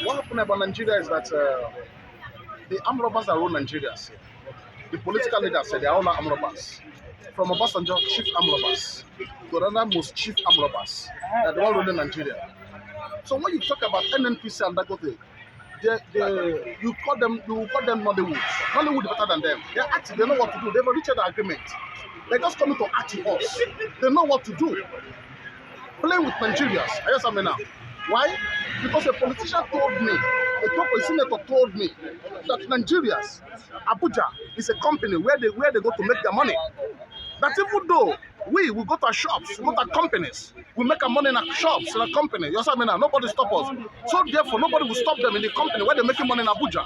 What happened about Nigeria is that the armed robbers that rule Nigeria, the political leaders say they are all armed robbers. From Obasanjo, chief armed robbers, to another most chief armed robbers, that the one ruling Nigeria. So when you talk about NNPC and Dagote, you call them Nollywood. Nollywood is better than them. They're active, they know what to do. They've reached the agreement. They're just coming to act to us. They know what to do. Playing with Nigerians. I hear something now. Why? Because a politician told me, a senator told me that Nigerians, Abuja is a company where they go to make their money. That even though we go to our shops, we go to our companies, we make our money in our shops, in our company. You understand me now? Nobody stop us. So therefore, nobody will stop them in the company where they're making money in Abuja.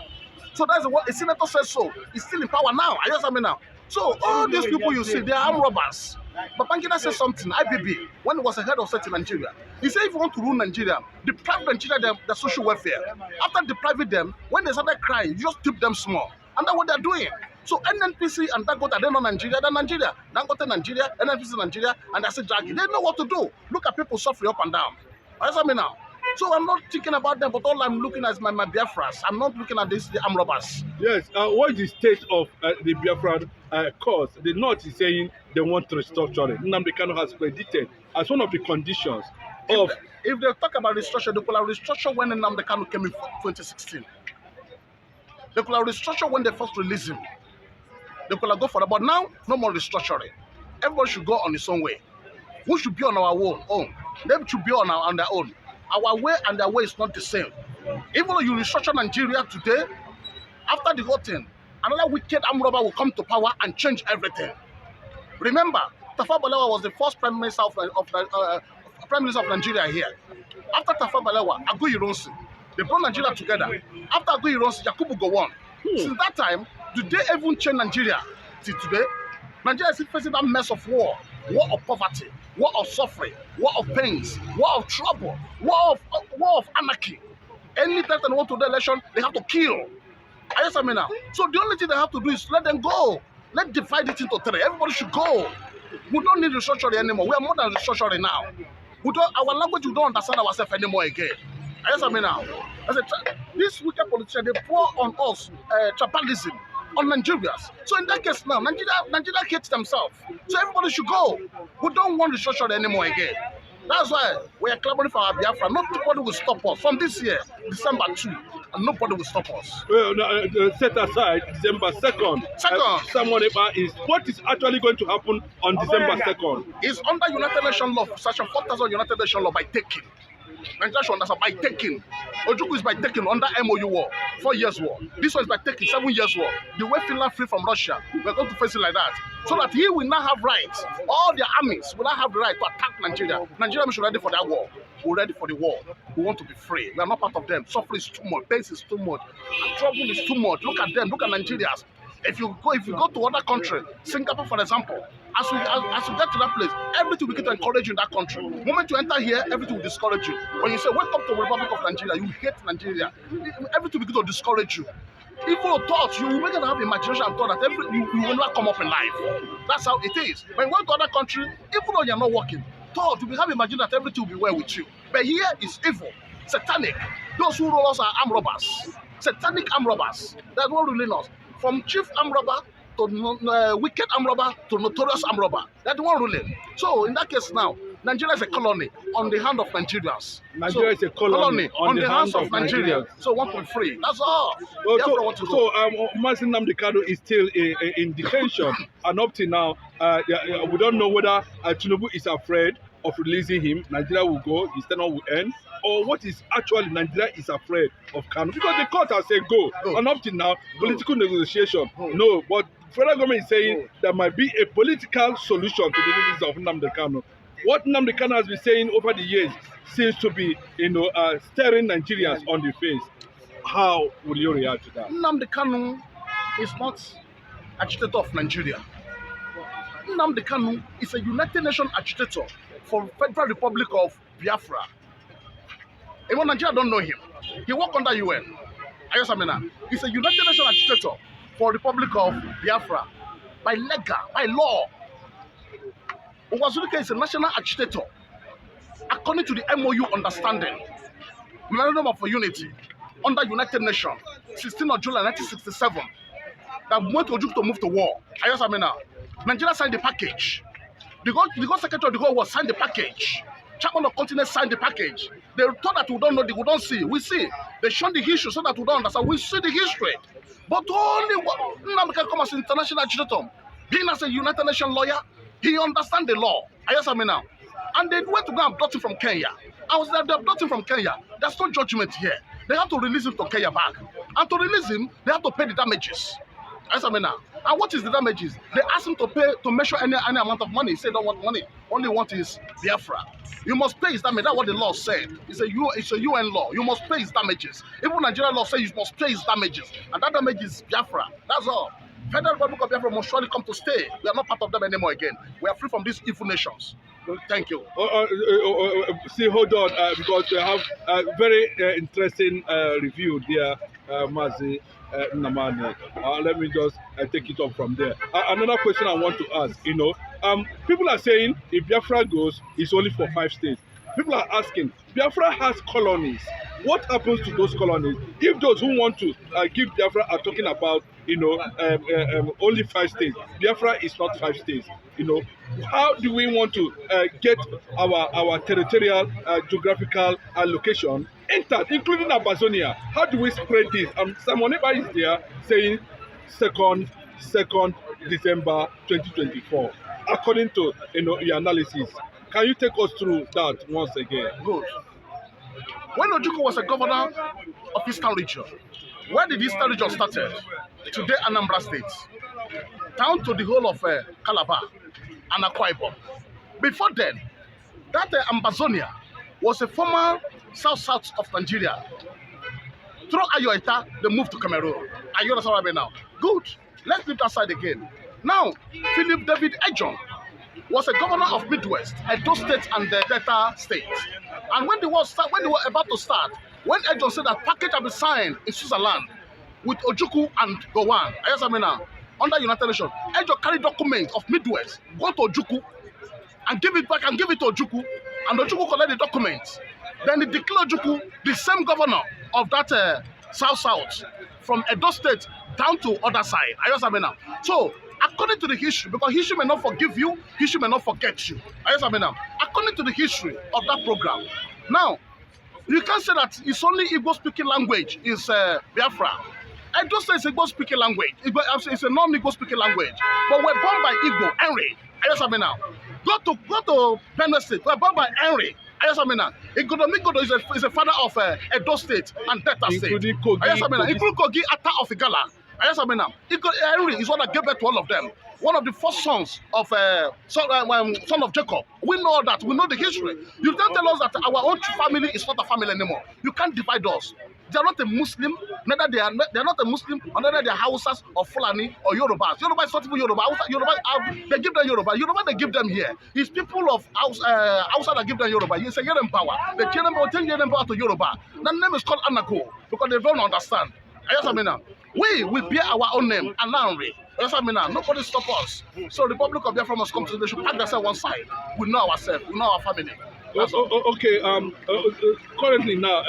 So that's what a senator says so. He's still in power now. I understand me now. So all these people you see, they are armed robbers. But Babangida said something, IBB, when he was the head of state in Nigeria. He said if you want to rule Nigeria, deprive Nigeria their social welfare. After depriving them, when they started crying, you just tip them small. And that's what they're doing. So NNPC and Dagote, they know Nigeria, they're Nigeria. Dagote Nigeria, NNPC Nigeria, and that's it, dragging. They know what to do. Look at people suffering up and down. Understand me now? So I'm not thinking about them, but all I'm looking at is my Biafras. I'm not looking at the armed robbers. Yes, what is the state of the Biafra cause? The North is saying they want to restructure it. Nnamdi Kanu has predicted as one of the conditions of... If they talk about restructure, they could have restructured when Nnamdi Kanu came in 2016. They could have restructured when they first released him. They could have gone for that, but now, no more restructuring. Everybody should go on his own way. We should be on our own. They should be on their own. Our way and their way is not the same. Even though you restructure Nigeria today, after the whole thing, another wicked armed robber will come to power and change everything. Remember, Tafawa Balewa was the first Prime Minister of Nigeria here. After Tafawa Balewa, Aguiyi Ironsi, they brought Nigeria together. After Aguiyi Ironsi, Yakubu Gowon. Since that time, did they even change Nigeria till today? Nigeria is still facing that mess of war of poverty, war of suffering, war of pains, war of trouble, war of anarchy. Any time they want to the election, they have to kill. I understand me now. So the only thing they have to do is let them go. Let's divide it into three. Everybody should go. We don't need restructuring anymore. We are more than restructuring now. Our language, we don't understand ourselves anymore again. I understand me now. This wicked politician, they pour on us tribalism, on Nigerians. So in that case now, Nigeria hates themselves. So everybody should go. We don't want restructuring anymore again. That's why we are clamoring for our Biafra. Nobody will stop us. From this year, December 2, and nobody will stop us. Well, set aside December 2nd. Someone is what is actually going to happen on December 2nd? It's under United Nations law, Section 4000 United Nations law, by taking. Nigeria should understand, by taking. Ojuku is by taking under MOU war, 4 years war. This one is by taking 7 years war. The way Finland free from Russia, we're going to face it like that. So that he will not have rights. All their armies will not have the right to attack Nigeria. Nigeria should be ready for that war. We're ready for the war. We want to be free. We are not part of them. Suffering is too much. Pain is too much. Trouble is too much. Look at them. Look at Nigerians. If you go to other country, Singapore for example, as you get to that place, everything will begin to encourage you in that country. The moment you enter here, everything will discourage you. When you say welcome to the Republic of Nigeria, you hate Nigeria. Everything will begin to discourage you. Even thoughts, you will begin to have imagination and thought that you will not come up in life. That's how it is. When you go to other country, even though you're not working, thought you will have imagination that everything will be well with you. But here is evil, satanic. Those who rule us are armed robbers, satanic armed robbers. That's what ruling us. From chief armed robber to wicked armed robber to notorious armed robber. That's the one ruling. So in that case now, Nigeria is a colony on the hand of Nigerians. Nigeria is a colony on the hands of Nigerians. So want to be free. That's all. Mazi Nnamdi Kanu is still in detention, and up to now, we don't know whether Tinubu is afraid of releasing him. Nigeria will go, his tenure will end, or what is actually Nigeria is afraid of Kanu, because the court has said go, and up to now, political negotiation, no, but federal government is saying there might be a political solution to the release of Nnamdi Kanu. What Nnamdi Kanu has been saying over the years seems to be, staring Nigerians on the face. How will you react to that? Nnamdi Kanu is not agitator of Nigeria. Nnamdi Kanu is a United Nations agitator for Federal Republic of Biafra. Even Nigeria don't know him. He works under UN. He's a United Nations agitator for Republic of Biafra by law. Owazulike is a national agitator according to the MOU understanding, Memorandum of Unity. under United Nations, 16th of July 1967, that went to Ojukwu to move to war. Nigeria signed the package. The God Secretary of the whole world signed the package. Chairman of continent signed the package. They thought that we don't know, we don't see. We see. They show the history so that we don't understand. We see the history. But only one can come as an international adjutant. Being as a United Nations lawyer, he understands the law. And they went to go and abduct him from Kenya. I was there, they abducted him from Kenya. There's no judgment here. They have to release him to Kenya back. And to release him, they have to pay the damages. And what is the damages? They asked him to pay, to measure any amount of money. He said, don't want money. Only want is Biafra. You must pay his damage. That's what the law said. It's a UN law. You must pay his damages. Even Nigerian law says you must pay his damages. And that damage is Biafra. That's all. Federal Republic of Biafra must surely come to stay. We are not part of them anymore again. We are free from these evil nations. Thank you. See, hold on, because we have a very interesting review there, Mazi Namani. Let me just take it up from there. Another question I want to ask, people are saying if Biafra goes, it's only for 5 states. People are asking, Biafra has colonies. What happens to those colonies? If those who want to give Biafra are talking about, only 5 states. Biafra is not 5 states. How do we want to get our territorial, geographical location entered, including Amazonia? How do we spread this? Simon Eba is there saying 2nd December 2024. According to your analysis, can you take us through that once again? Good. When Ojukwu was a governor of Eastern region, where did Eastern region started? Today, Anambra State, down to the whole of Calabar and Akwa Ibom. Before then, that Amazonia was a former south of Nigeria. Through Ayoita, they moved to Cameroon. Are you understand what I mean now? Good. Let's leave that side again. Now, Philip David Ejon was a governor of Midwest, Edo State and the Delta State. And when they were about to start, when Ejon said that package had been signed in Switzerland with Ojukwu and Gowon, under United Nations, Ejon carried documents of Midwest, go to Ojukwu and give it back and give it to Ojukwu, and Ojukwu collect the documents. Then he declared Ojukwu the same governor of that South from Edo State down to other side. So, according to the history, because history may not forgive you, history may not forget you. According to the history of that program. Now, you can't say that it's only Igbo speaking language is Biafra. I don't say it's Igbo speaking language. It's a non-Igbo speaking language. But we're born by Igbo, Henry. Go to Benue State. We're born by Henry. Igbo is a father of Edo State and Delta State. Including Kogi, Ata of Igala. Henry is one that gave birth to all of them. One of the first sons of son of Jacob. We know that. We know the history. You can't tell us that our own family is not a family anymore. You can't divide us. They are not a Muslim. Neither they are not a Muslim, or neither they are Hausas or Fulani or Yorubas. Yoruba is not even Yoruba. Yoruba they give them Yoruba. Yoruba they give them here. It's people of Hausa that give them Yoruba. It's a Yoruba power. They change them to Yoruba. That name is called Anago because they don't understand. We bear our own name, Ananri. Nobody stop us. So the Republic of Biafra must come to the nation, pack themselves one side. We know ourselves, we know our family. Okay, currently now,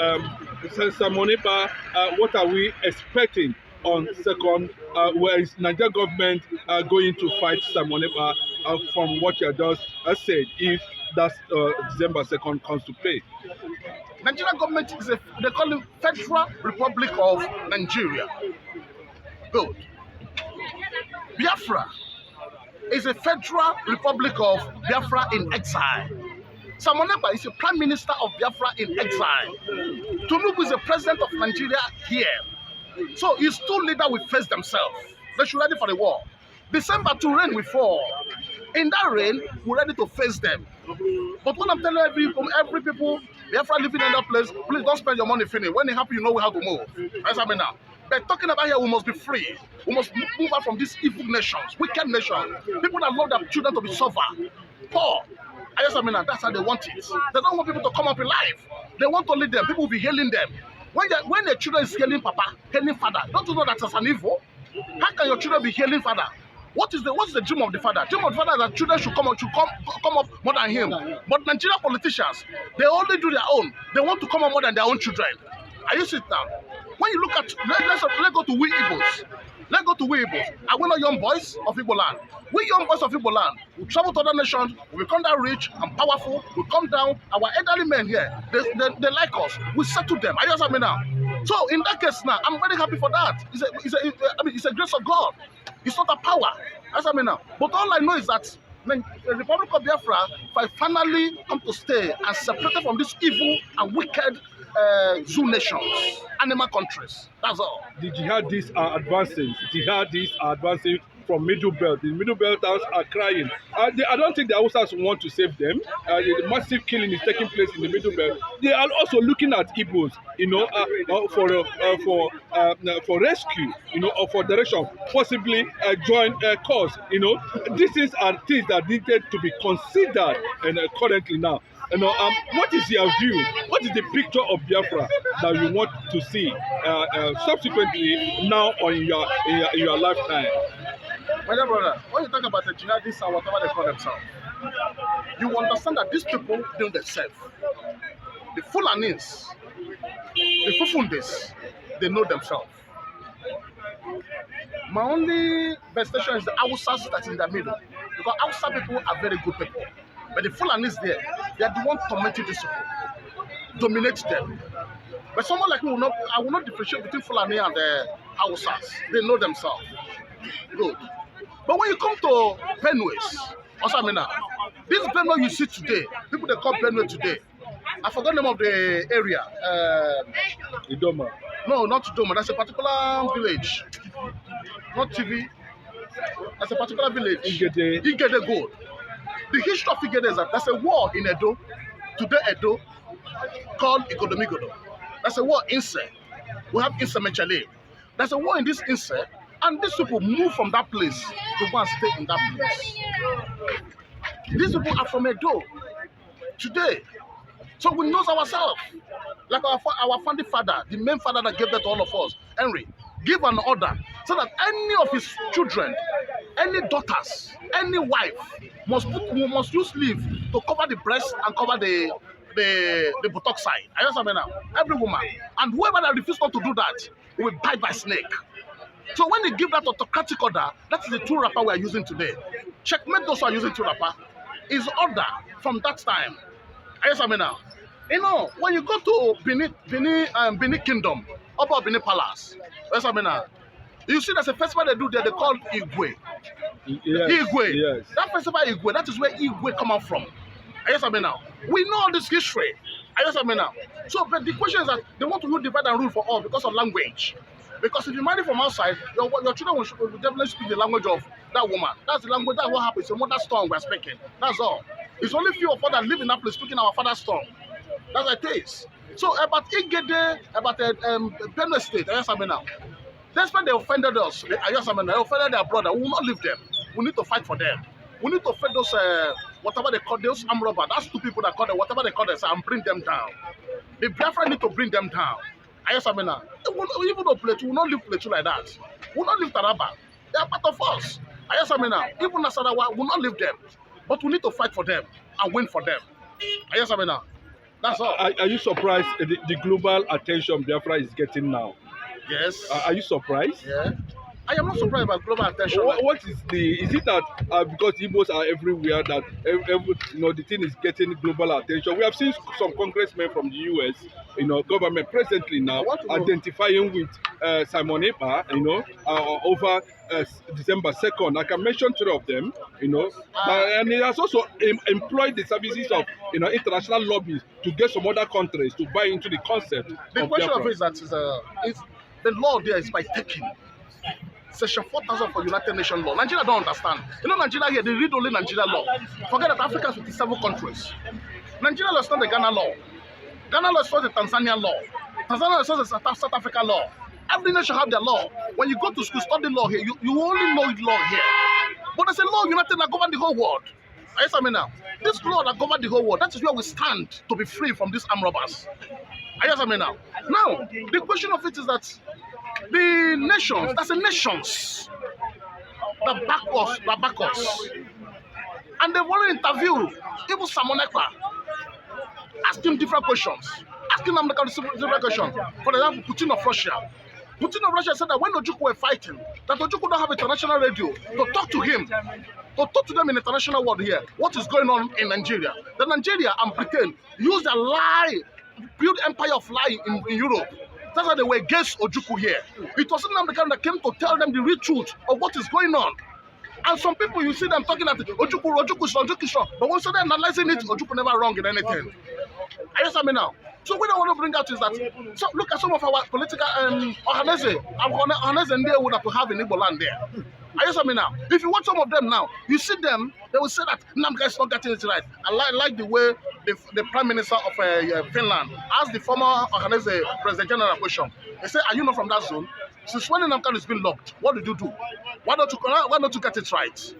Simon Eba, what are we expecting on 2nd? Where is Nigeria government going to fight Simon Eba from what you just said, if that December 2nd comes to play? Nigerian government is they call it Federal Republic of Nigeria. Good. Biafra is a Federal Republic of Biafra in exile. Simon Eba is a Prime Minister of Biafra in exile. Tinubu is the President of Nigeria here. So his two leaders will face themselves. They should ready for the war. December 2 rain will fall. In that rain, we're ready to face them. But when I'm telling every people, Biafra living in that place, please don't spend your money finish. When it happens, you know how to move. That's what I mean now. But talking about here, we must be free. We must move out from these evil nations, wicked nations. People that love their children to be suffer, poor. That's how they want it. They don't want people to come up in life. They want to lead them. People will be hailing them. When the children is hailing Papa, hailing Father, don't you know that's an evil? How can your children be hailing Father? What's the dream of the father? Dream of the father is that children should come up more than him. But Nigerian politicians, they only do their own. They want to come up more than their own children. Are you sit down? When you look at, let's go to we Igbos. Let's go to we Igbos. Are we not young boys of Igbo land? We young boys of Igbo land, we travel to other nations, we become that rich and powerful, we come down, our elderly men here, they like us, we settle them. Are you understand me now? So in that case now, I'm very happy for that. It's a grace of God. It's not a power. Understand me now? But all I know is that when the Republic of Biafra finally come to stay and separated from this evil and wicked zoo nations, animal countries. That's all. The jihadists are advancing. Jihadists are advancing from Middle Belt. The Middle Belters are crying. I don't think the Hausas want to save them. The massive killing is taking place in the Middle Belt. They are also looking at Igbos, for rescue, or for direction, possibly join cause. These are things that needed to be considered currently now. What is your view? What is the picture of Biafra that you want to see subsequently now or in your lifetime? My dear brother, when you talk about the jihadists and whatever they call themselves, you understand that these people know themselves. The Fulanis, the Fufundis, they know themselves. My only best station is the Hausas that's in the middle. Because Hausa people are very good people. But the Fulanis there, they are the ones tormenting these people, dominate them. But someone like me I will not differentiate between Fulani and the Hausas. They know themselves. Good. But when you come to Benues, this Benue you see today, people they call Benue today, I forgot the name of the area. Idoma. No, not Idoma. That's a particular village. Not TV. That's a particular village. Igede Gold. The history of Igede is that there's a war in Edo, today Edo, called Igodomigodo. There's a war inside. We have Inse Mechale. There's a war in this inside, and these people move from that place to go and stay in that place. These people are from Edo today. So we know ourselves. Like our founding father, the main father that gave that to all of us, Henry, give an order so that any of his children, any daughters, any wife must use leave to cover the breast and cover the buttock side. I understand now. Every woman. And whoever that refuses not to do that will bite by snake. So when they give that autocratic order, that is the true rapper we are using today. Checkmate those who are using true rapper. Is order from that time. I understand now. When you go to Benin Kingdom, about Benin Palace, you see there's a festival they do there, they call Igwe. Yes, Igwe. Yes. That festival Igwe, that is where Igwe come out from. We know all this history. So, but the question is that they want to divide and rule for all because of language. Because if you marry from outside, your children will definitely speak the language of that woman. That's the language, that's what happens. It's a mother's tongue we're speaking. That's all. It's only few of us that live in that place speaking our father's tongue. That's what it is. So about Igede, about Benue State, despite they offended us, they offended their brother, we will not leave them. We need to fight for them. We need to fight those, whatever they call those armed robbers. That's two people that call them, whatever they call them, and bring them down. The Biafra need to bring them down. Even though Plateau, we will not leave Plateau like that. We will not leave Taraba. They are part of us. Even Nasarawa, we will not leave them. But we need to fight for them and win for them. That's all. Are you surprised the global attention Biafra is getting now? Yes. Are you surprised? Yeah. I am not surprised about global attention. What is it that because Igbos are everywhere that the thing is getting global attention? We have seen some congressmen from the US, government presently now identifying with Simon Ekpa, over December 2nd. I can mention three of them, and he has also employed the services of international lobbies to get some other countries to buy into the concept. The question of it is that the law there is by taking. Section 4,000 for United Nations law. Nigeria don't understand. Nigeria here, they read only Nigeria law. Forget that Africa is 57 countries. Nigeria law is not the Ghana law. Ghana law is not the Tanzania law. Tanzania is not the South Africa law. Every nation have their law. When you go to school, study law here, you only know law here. But there's a law united that govern the whole world. This law that govern the whole world, that is where we stand to be free from these armed robbers. Now, the question of it is that the nations, that's the nations that back us. And they've already interviewed even Simon Ekpa, asked him different questions. Asking them the question. For example, Putin of Russia. Putin of Russia said that when Ojukwu were fighting, that Ojukwu don't have international radio to talk to him, to talk to them in the international world here. What is going on in Nigeria? That Nigeria and Britain used a lie, build empire of lie in Europe. That's why they were against Ojukwu here. It wasn't American that came to tell them the real truth of what is going on. And some people, you see them talking that Ojukwu is wrong. But once they're analyzing it, Ojukwu never wrong in anything. I just mean now. So what I want to bring out is that, so look at some of our political Ohanese and they would have to have in Igbo land there. I just mean now. If you watch some of them now, you see them, they will say that Namga is not getting it right. I like the way the Prime Minister of Finland asked the former Ohanese President General question. They said, are you not from that zone? Since when Namka has been locked, what did you do? Why don't you get it right?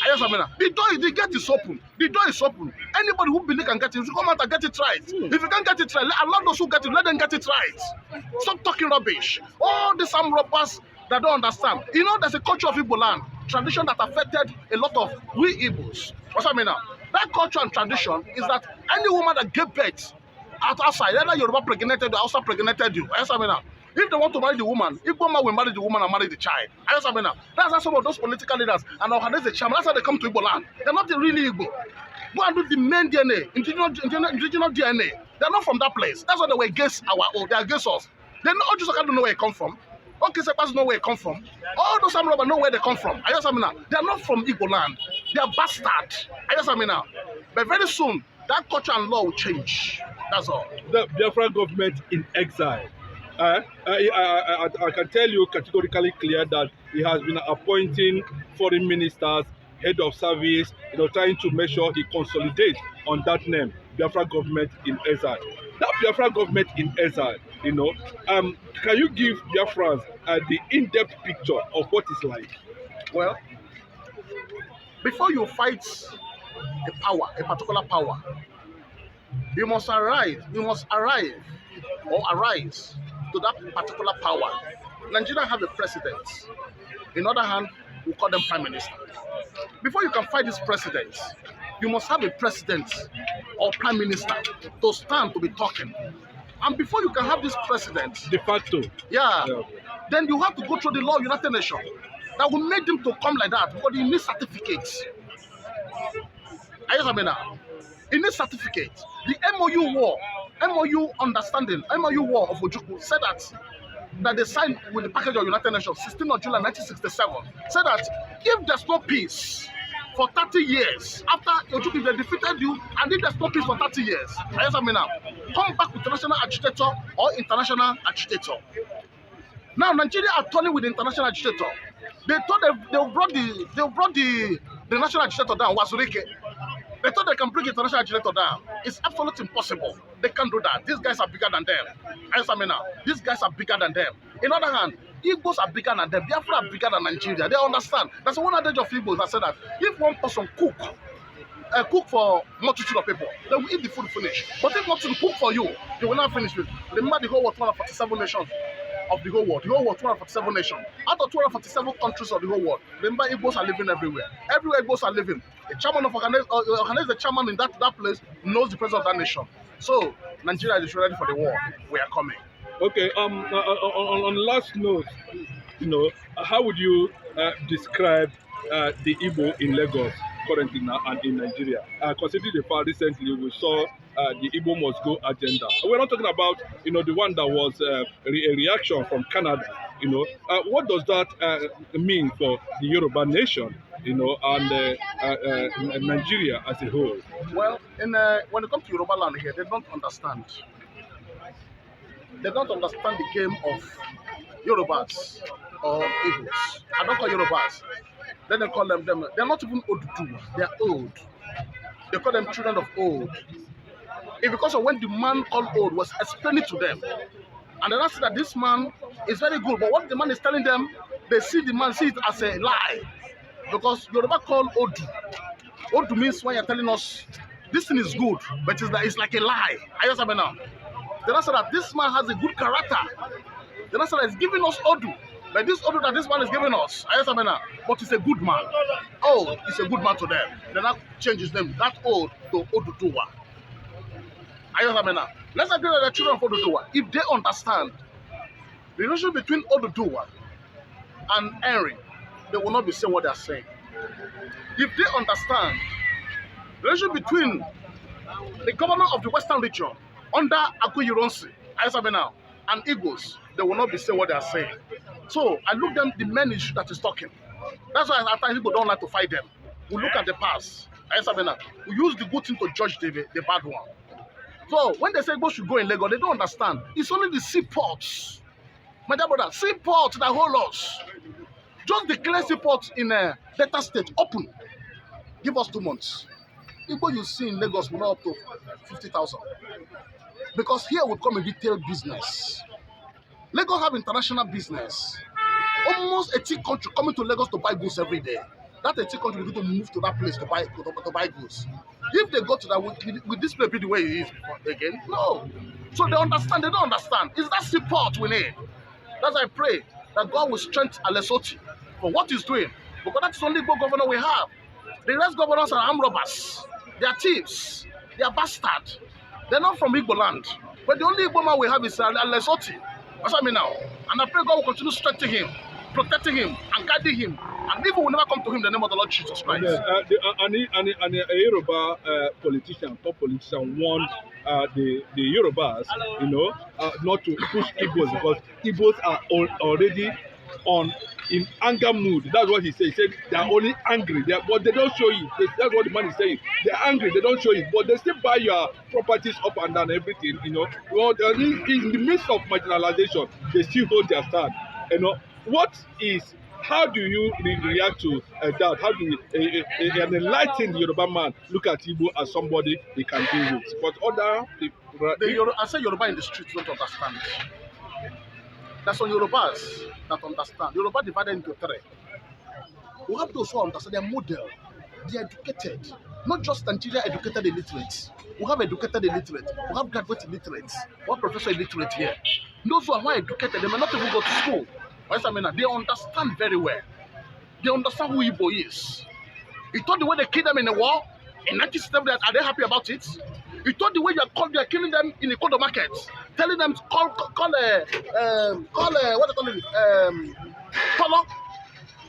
I just mean now. The gate is open. The door is open. Anybody who believes can get it, you come out and get it right. If you can't get it right, allow those who get it, let them get it right. Stop talking rubbish. All these armed robbers that don't understand. You know, there's a culture of Igbo land, tradition that affected a lot of we Igbos. What's I mean now? That culture and tradition is that any woman that gave birth outside, either Yoruba pregnated or also pregnated you. I mean now. If they want to marry the woman, Igbo man will marry the woman and marry the child. I mean now. That's how some of those political leaders and organize chairman. That's how they come to Igbo land. They're not really Igbo. Go and do the main DNA, indigenous DNA. They're not from that place. That's why they were against they're against us. They know just don't know where it come from. Okay, Sepas know where it come from. All those Amroba know where they come from. I mean now. They're not from Igbo land. They are bastard. I mean now. But very soon, that culture and law will change. That's all. The Biafra government in exile. I can tell you categorically clear that he has been appointing foreign ministers, head of service, trying to make sure he consolidates on that name, Biafra government in exile. That Biafra government in exile, can you give Biafrans the in-depth picture of what it's like? Well, before you fight a particular power, you must arise to that particular power. Nigeria have a president. In other hand, we call them prime minister. Before you can fight this president, you must have a president or prime minister to stand to be talking. And before you can have this president, de facto, then you have to go through the law of United Nations that will make them to come like that because you need certificates. I mean now. You need certificates. The MOU understanding, MOU war of Ojukwu said that they signed with the package of United Nations 16th of July 1967, said that if there's no peace for 30 years, after Ojukwu, they defeated you, and if there's no peace for 30 years, I mean now, come back with international agitator or international agitator. Now Nigeria are turning with the international agitator. They thought they brought the national agitator down, Wazurike. They thought they can bring international agitator down. It's absolutely impossible. They can't do that. These guys are bigger than them. I mean now, these guys are bigger than them. In other hand, Igbos are bigger than them. Biafra are bigger than Nigeria. They understand. That's one adage of Igbos that said that if one person cook for multitude of people, they will eat the food finish. But if nothing cook for you, they will not finish it. Remember the whole world, 247 nations of the whole world. The whole world, 247 nations. Out of 247 countries of the whole world, remember Igbos are living everywhere. Everywhere Igbos are living. The chairman of Ohanese, the chairman in that place, knows the president of that nation. So Nigeria is ready for the war. We are coming. Okay. On last note, how would you describe the Igbo in Lagos currently now and in Nigeria? Considering the fact recently we saw the Igbo must go agenda. We're not talking about the one that was a reaction from Canada. What does that mean for the Yoruba nation? And Nigeria as a whole. Well, when it comes to Yoruba land here, they don't understand. They don't understand the game of Yorubas or Igbos. I don't call Yorubas. Then they call them. They're not even old too. They're old. They call them children of old. It's because of when the man called old was explaining to them, and then I said that this man is very good. But what the man is telling them, they see it as a lie. Because Yoruba call Odu. Odu means when you're telling us this thing is good, but it's like a lie. I just mean now. Then I said that this man has a good character. Then I said that he's giving us Odu. But this Odu that this man is giving us, I just mean now. But he's a good man. Oh, he's a good man to them. Then I change his name, that old to Odu Tuwa. Let's agree that the children of Oduduwa, if they understand the relationship between Oduduwa and Henry, they will not be saying what they are saying. If they understand the relationship between the governor of the Western region under Aguiyi-Ironsi, and Igbos, they will not be saying what they are saying. So I look them the main issue that is talking. That's why at times people don't like to fight them. We look at the past. We use the good thing to judge the bad one. So when they say Igbo should go in Lagos, they don't understand. It's only the seaports. My dear brother, seaports that hold us. Just declare seaports in a Delta State open. Give us 2 months. Igbo you see in Lagos will not up to 50,000. Because here will come a retail business. Lagos have international business. Almost 18 countries coming to Lagos to buy goods every day. That 18 countries will need to move to that place to buy goods. If they go to that, will this place be the way it is again? No. So they understand, they don't understand. It's that support we need. That's why I pray that God will strengthen Alesoti for what he's doing. Because that's the only Igbo governor we have. The rest governors are armed robbers. They are thieves. They are bastards. They're not from Igbo land. But the only Igbo man we have is Alesoti. That's what I mean now. And I pray God will continue strengthening him, protecting him, and guiding him. And evil will never come to him in the name of the Lord Jesus Christ. A Yoruba top politician warned the Yorubas, not to push Igbos because Igbos are already in anger mood. That's what he said. He said they are only angry, but they don't show it. That's what the man is saying. They're angry, they don't show it, but they still buy your properties up and down, everything. Well, in the midst of marginalization, they still hold their stand. How do you react to that? How do an enlightened Yoruba man look at Igbo as somebody they can deal with? But I say Yoruba in the streets don't understand it. There's some Yorubas that understand. Yoruba divided into 3. We have those who understand their model. They are educated. Not just Nigeria educated illiterates. We have educated illiterates. We have graduate illiterates. We have professor illiterate here. Those who are more educated, they may not even go to school. They understand very well. They understand who Igbo is. You thought the way they killed them in the war in 1970, are they happy about it? You thought the way you are killing them in the Kodo market, telling them to call what they call it, Tolo.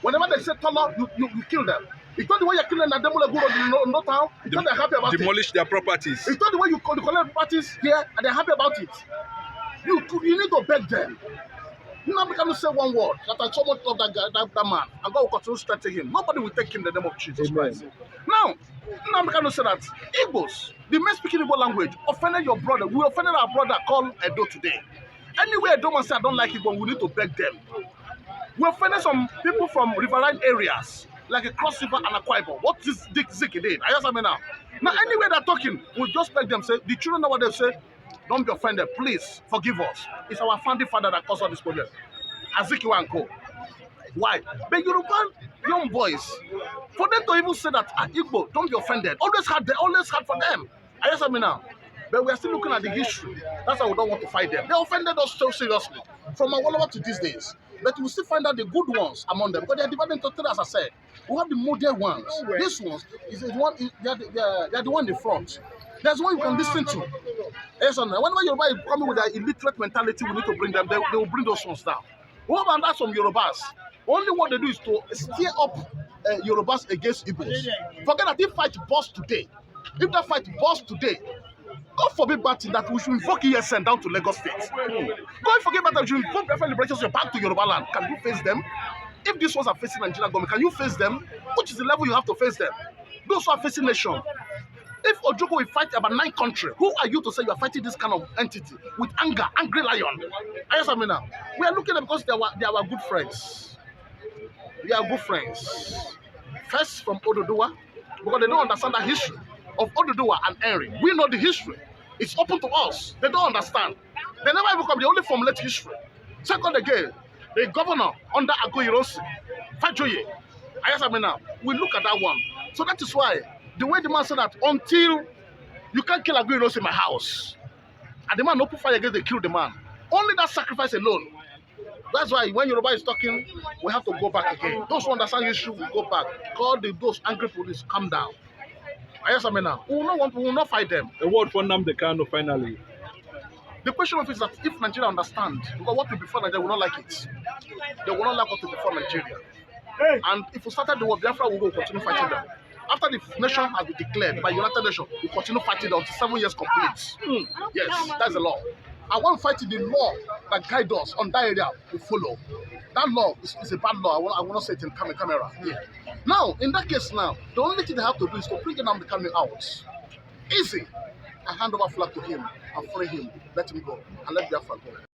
Whenever they say Tolo, you kill them. You thought the way you're killing them in no town, you thought they're happy about demolish their properties. You thought the way you collect properties here and they're happy about it. You need to beg them. Nobody can say one word that I so much love that man, and God will continue to strengthen him. Nobody will take him in the name of Jesus Christ. Now, nobody can say that Igbos, the men speaking Igbo language, offended your brother. We offended our brother called Edo today. Anyway, Edo man say I don't like Igbo, we need to beg them. We offended some people from riverine areas, like a Cross River and Akwa Ibom. What is Zik did? I just now. Now, anyway they're talking, we just beg them, say, the children nowadays say, don't be offended. Please forgive us. It's our founding father that caused all this problem. Azikiwe and Co. Why? But Yoruba young boys, for them to even say that Igbo, don't be offended. Always hard for them. I just now. But we are still looking at the history. That's why we don't want to fight them. They offended us so seriously. From Awolowo to these days. But we still find out the good ones among them. Because they are divided into 3, as I said. We have the model ones. These ones, they are the one in the front. There's one you can listen to. Yes, and whenever Yoruba is coming with an illiterate mentality, we need to bring them. They will bring those ones down. What about that from Yorubas? Only what they do is to steer up Yorubas against Igbos. Forget that if fight bursts today, if that fight bursts today, God forbid that we should invoke ESN down to Lagos State. God forbid that we should invoke Biafra liberation back to Yoruba land. Can you face them? If these ones are facing Nigerian government, can you face them? Which is the level you have to face them? Those who are facing nation. If Ojoko will fight about 9 countries, who are you to say you are fighting this kind of entity with anger, angry lion? Now. We are looking at because they are our good friends. We are good friends. First from Oduduwa, because they don't understand the history of Oduduwa and Henry. We know the history. It's open to us. They don't understand. They never even come. They only formulate history. Second again, the governor under Aguiyi-Ironsi, Fajoye. Now. We look at that one. So that is why the way the man said that until you can't kill Aguiyi-Ironsi in my house, and the man no put fire against, they kill the man. Only that sacrifice alone. That's why when Yoruba is talking, we have to go back again. Those who understand history will go back. Call those angry police, calm down. Yes, I mean now. We will not fight them. A word for Nnamdi Kanu finally. The question of it is that if Nigeria understand, because what will before Nigeria will not like it. They will not like what will before Nigeria. And if we started the war, Biafra will continue fighting them. After the nation has been declared by United Nations, we continue fighting them until 7 years complete. Yes, that's the law. I want to fight the law that guides us on that area we follow. That law is a bad law. I will not say it in camera. Yeah. Now, in that case now, the only thing they have to do is to bring Nnamdi Kanu out. Easy. I hand over flag to him and free him, let him go, and let Biafra go.